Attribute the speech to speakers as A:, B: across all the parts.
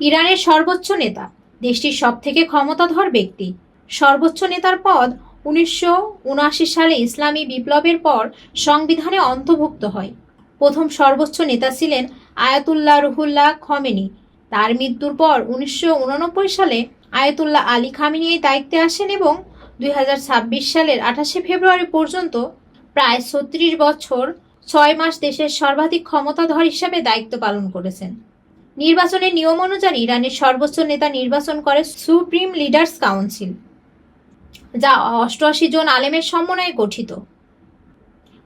A: ইরানের সর্বোচ্চ নেতা, দেশটির সবথেকে ক্ষমতাধর ব্যক্তি। সর্বোচ্চ নেতার পদ 1979 সালে ইসলামী বিপ্লবের পর সংবিধানে অন্তর্ভুক্ত হয়। প্রথম সর্বোচ্চ নেতা ছিলেন আয়াতুল্লাহ রুহুল্লাহ খমেনি। তার মৃত্যুর পর 1989 সালে আয়াতুল্লাহ আলী খামেনি এই দায়িত্বে আসেন এবং 2026 সালের 28 ফেব্রুয়ারি পর্যন্ত প্রায় 36 বছর 6 মাস দেশের সর্বাধিক ক্ষমতাধর হিসাবে দায়িত্ব পালন করেছেন। নির্বাচনের নিয়ম অনুযায়ী ইরানের সর্বোচ্চ নেতা নির্বাচন করে সুপ্রিম লিডার্স কাউন্সিল, যা 88 জন আলেমের সমন্বয়ে গঠিত।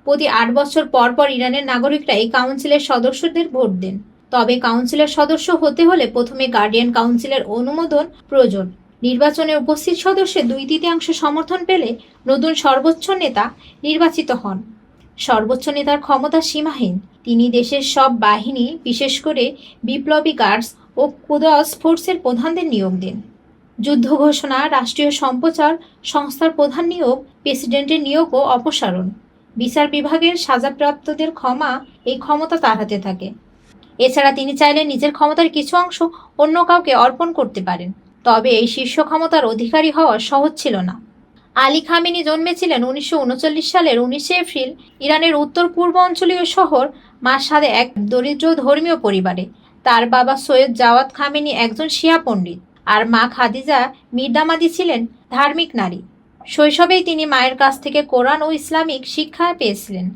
A: প্রতি 8 বছর পর পর ইরানের নাগরিকরা এই কাউন্সিলের সদস্যদের ভোট দেন। তবে কাউন্সিলের সদস্য হতে হলে প্রথমে গার্ডিয়ান কাউন্সিলের অনুমোদন প্রয়োজন। নির্বাচনে উপস্থিত সদস্যের 2/3 সমর্থন পেলে নতুন সর্বোচ্চ নেতা নির্বাচিত হন। সর্বোচ্চ নেতার ক্ষমতা সীমাহীন। তিনি দেশের সব বাহিনী, বিশেষ করে বিপ্লবী গার্ডস ও কুদস ফোর্সের প্রধানদের নিয়োগ দেন। যুদ্ধ ঘোষণা, রাষ্ট্রীয় সম্প্রচার সংস্থার প্রধান নিয়োগ, প্রেসিডেন্টের নিয়োগ ও অপসারণ, বিচার বিভাগের সাজাপ্রাপ্তদের এই ক্ষমতা তার হাতে থাকে। এছাড়া তিনি চাইলে নিজের ক্ষমতার কিছু অংশ অন্য কাউকে অর্পণ করতে পারেন। তবে এই শীর্ষ ক্ষমতার অধিকারী হওয়া সহজ ছিল না। আলী খামেনি জন্মেছিলেন 1939 সালের 19 এপ্রিল ইরানের উত্তর পূর্ব অঞ্চলীয় শহর মাশহাদে এক দরিদ্র ধর্মীয় পরিবারে। তার বাবা সৈয়দ জাওয়াদ খামেনি একজন শিয়া পণ্ডিত, আর মা খাদিজা মির্দামাদি ছিলেন ধার্মিক নারী। শৈশবেই তিনি মায়ের কাছ থেকে কোরআন ও ইসলামিক শিক্ষা পেয়েছিলেন।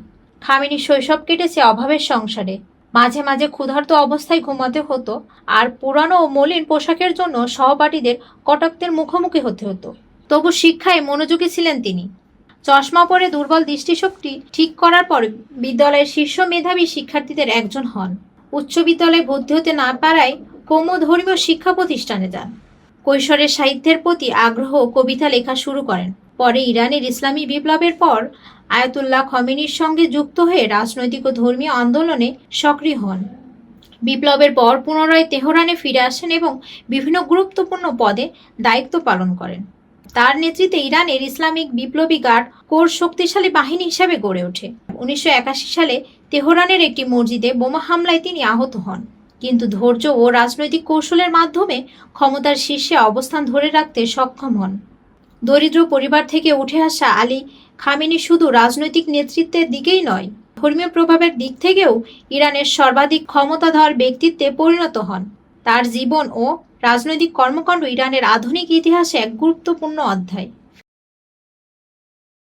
A: খামেনির শৈশব কেটেছে অভাবের সংসারে। মাঝে মাঝে ক্ষুধার্ত অবস্থায় ঘুমাতে হতো, আর পুরানো ও মলিন পোশাকের জন্য সহপাঠীদের কটাক্ষের মুখোমুখি হতে হতো। তবু শিক্ষায় মনোযোগী ছিলেন তিনি। চশমা পরে দুর্বল দৃষ্টিশক্তি ঠিক করার পর বিদ্যালয়ের শীর্ষ মেধাবী শিক্ষার্থীদের একজন হন। উচ্চ বিদ্যালয়ে ভর্তি হতে না পারায় কৌম ধর্মীয় শিক্ষা প্রতিষ্ঠানে যান। কৈশোরে সাহিত্যের প্রতি আগ্রহ ও কবিতা লেখা শুরু করেন। পরে ইরানের ইসলামী বিপ্লবের পর আয়াতুল্লাহ খমেনির সঙ্গে যুক্ত হয়ে রাজনৈতিক ও ধর্মীয় আন্দোলনে সক্রিয় হন। বিপ্লবের পর পুনরায় তেহরানে ফিরে আসেন এবং বিভিন্ন গুরুত্বপূর্ণ পদে দায়িত্ব পালন করেন। তার নেতৃত্বে ইরানের ইসলামিক বিপ্লবী গার্ড কোর শক্তিশালী বাহিনী হিসেবে গড়ে ওঠে। 1981 সালে তেহরানের একটি মসজিদে বোমা হামলায় তিনি আহত হন, কিন্তু ধৈর্য ও রাজনৈতিক কৌশলের মাধ্যমে ক্ষমতার শীর্ষে অবস্থান ধরে রাখতে সক্ষম হন। দরিদ্র পরিবার থেকে উঠে আসা আলী খামেনি শুধু রাজনৈতিক নেতৃত্বের দিকেই নয়, ধর্মীয় প্রভাবের দিক থেকেও ইরানের সর্বাধিক ক্ষমতাধর ব্যক্তিত্বে পরিণত হন। তার জীবন ও রাজনৈতিক কর্মকাণ্ড ইরানের আধুনিক ইতিহাসে এক গুরুত্বপূর্ণ অধ্যায়।